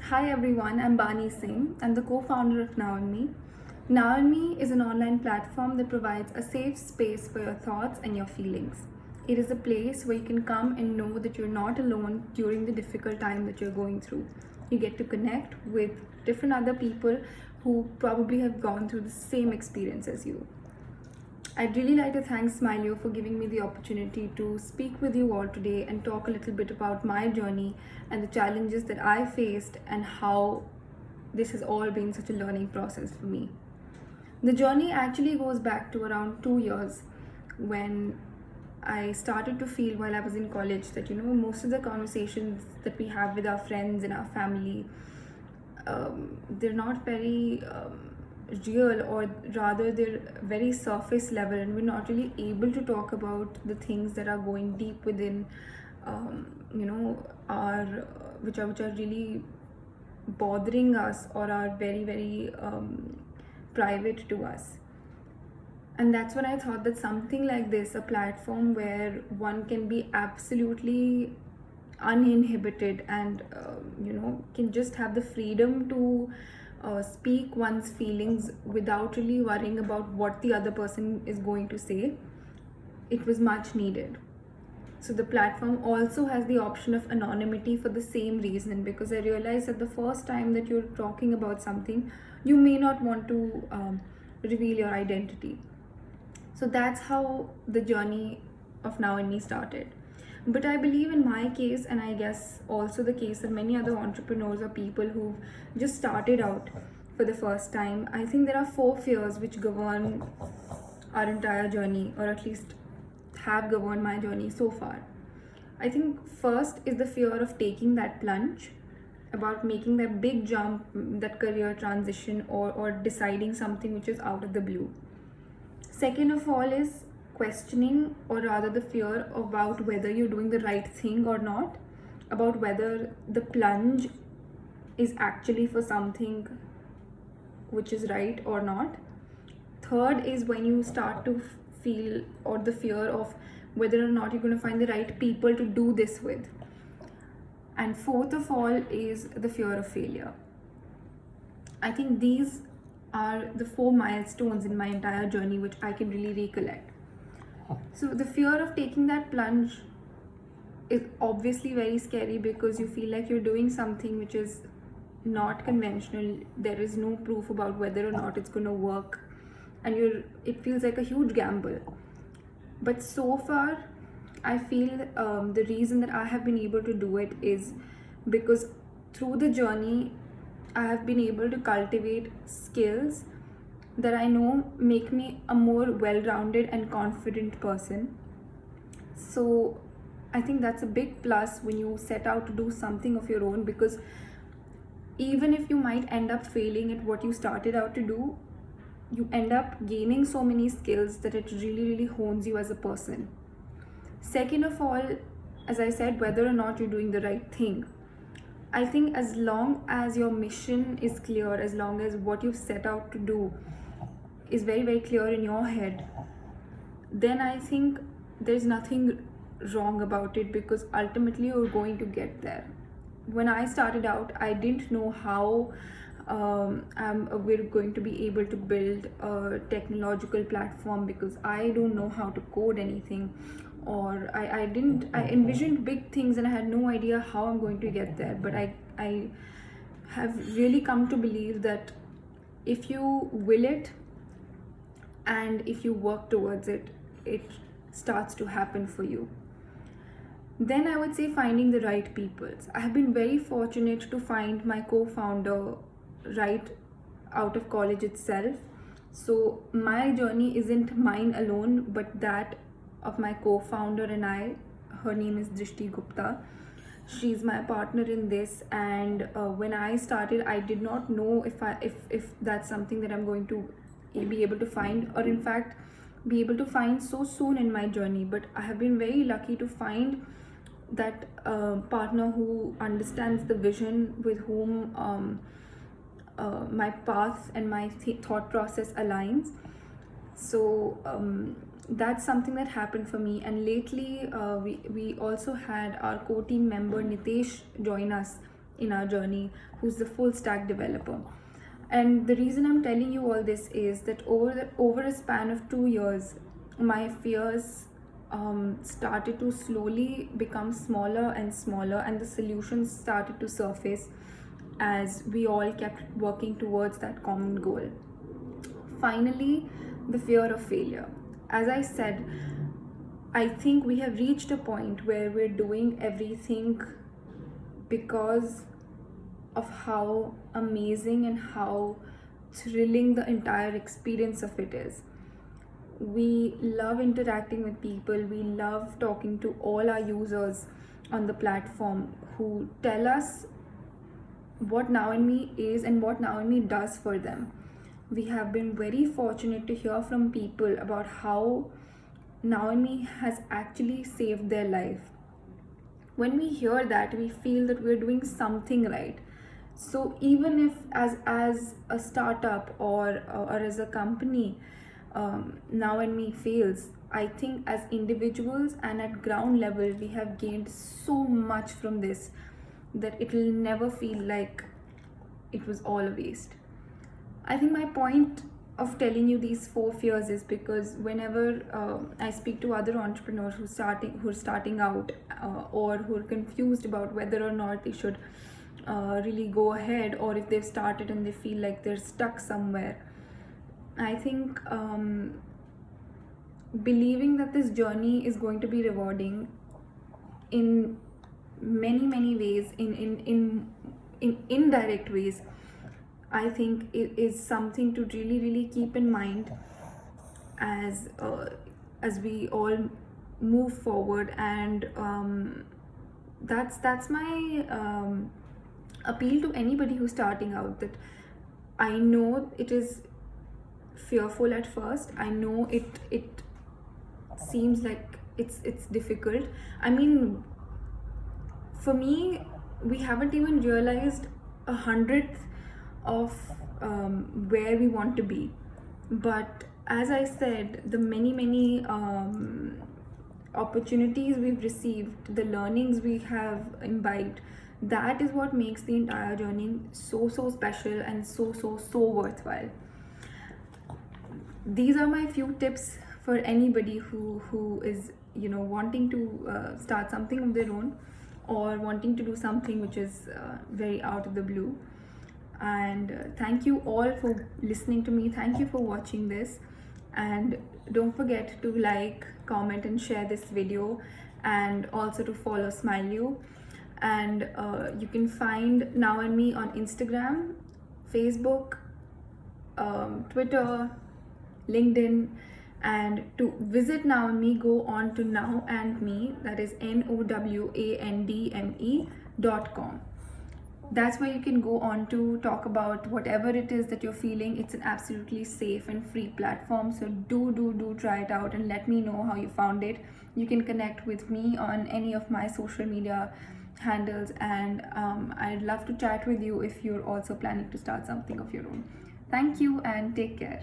Hi everyone, I'm Bani Singh. I'm the co-founder of Now and Me. Now and Me is an online platform that provides a safe space for your thoughts and your feelings. It is a place where you can come and know that you're not alone during the difficult time that you're going through. You get to connect with different other people who probably have gone through the same experience as you. I'd really like to thank Smileo for giving me the opportunity to speak with you all today and talk a little bit about my journey and the challenges that I faced and how this has all been such a learning process for me. The journey actually goes back to around 2 years when I started to feel while I was in college that most of the conversations that we have with our friends and our family, they're not very real, or rather they're very surface level, and we're not really able to talk about the things that are going deep within our which are really bothering us or are very very private to us. And that's when I thought that something like this, a platform where one can be absolutely uninhibited and can just have the freedom to speak one's feelings without really worrying about what the other person is going to say, it was much needed. So the platform also has the option of anonymity for the same reason, because I realized that the first time that you're talking about something, you may not want to reveal your identity. So that's how the journey of Now and Me started. But I believe in my case, and I guess also the case of many other entrepreneurs or people who just started out for the first time, I think there are 4 fears which govern our entire journey, or at least have governed my journey so far. I think first is the fear of taking that plunge, about making that big jump, that career transition, or deciding something which is out of the blue. Second of all is questioning, or rather the fear about whether you're doing the right thing or not, about whether the plunge is actually for something which is right or not. Third is when you start to feel, or the fear of whether or not you're going to find the right people to do this with. And fourth of all is the fear of failure. I think these are the 4 milestones in my entire journey which I can really recollect. So the fear of taking that plunge is obviously very scary, because you feel like you're doing something which is not conventional. There is no proof about whether or not it's going to work, and it feels like a huge gamble. But so far I feel the reason that I have been able to do it is because through the journey I have been able to cultivate skills that I know make me a more well-rounded and confident person. So I think that's a big plus when you set out to do something of your own, because even if you might end up failing at what you started out to do, you end up gaining so many skills that it really really hones you as a person. Second of all, as I said, whether or not you're doing the right thing. I think as long as your mission is clear, as long as what you've set out to do is very very clear in your head, then I think there's nothing wrong about it, because ultimately you're going to get there. When I started out, I didn't know how we're going to be able to build a technological platform, because I don't know how to code anything, or I envisioned big things and I had no idea how I'm going to get there. But I have really come to believe that if you will it and if you work towards it, it starts to happen for you. Then I would say finding the right people. I have been very fortunate to find my co-founder right out of college itself. So my journey isn't mine alone, but that of my co-founder and I. Her name is Drishti Gupta. She's my partner in this, and when I started, I did not know if that's something that I'm going to be able to find, or in fact be able to find so soon in my journey. But I have been very lucky to find that partner who understands the vision, with whom my path and my thought process aligns. So that's something that happened for me. And lately we also had our co-team member Nitesh join us in our journey who's the full stack developer. And the reason I'm telling you all this is that over a span of 2 years, my fears started to slowly become smaller and smaller, and the solutions started to surface as we all kept working towards that common goal. Finally, the fear of failure. As I said, I think we have reached a point where we're doing everything because of how amazing and how thrilling the entire experience of it is. We love interacting with people, we love talking to all our users on the platform who tell us what Now and Me is and what Now and Me does for them. We have been very fortunate to hear from people about how Now and Me has actually saved their life. When we hear that, we feel that we're doing something right. So even if as a startup or as a company, Now and Me fails, I think as individuals and at ground level, we have gained so much from this that it will never feel like it was all a waste. I think my point of telling you these 4 fears is because whenever I speak to other entrepreneurs who are starting out or who are confused about whether or not they should really go ahead, or if they've started and they feel like they're stuck somewhere, I think believing that this journey is going to be rewarding in many ways, in indirect ways, I think it is something to really keep in mind as we all move forward. And that's my appeal to anybody who's starting out, that I know it is fearful at first. I know it seems like it's difficult. I mean, for me, we haven't even realized 100th of where we want to be. But as I said, the many opportunities we've received, the learnings we have imbibed, that is what makes the entire journey so special and so worthwhile. These are my few tips for anybody who is wanting to start something of their own, or wanting to do something which is very out of the blue. And thank you all for listening to me. Thank you for watching this, and don't forget to like, comment and share this video, and also to follow SmileU. And you can find Now and Me on Instagram, Facebook, Twitter, LinkedIn. And to visit Now and Me, go on to Now and Me, that is NOWANDME.com. That's where you can go on to talk about whatever it is that you're feeling. It's an absolutely safe and free platform, so do try it out and let me know how you found it. You can connect with me on any of my social media handles, and I'd love to chat with you if you're also planning to start something of your own. Thank you and take care.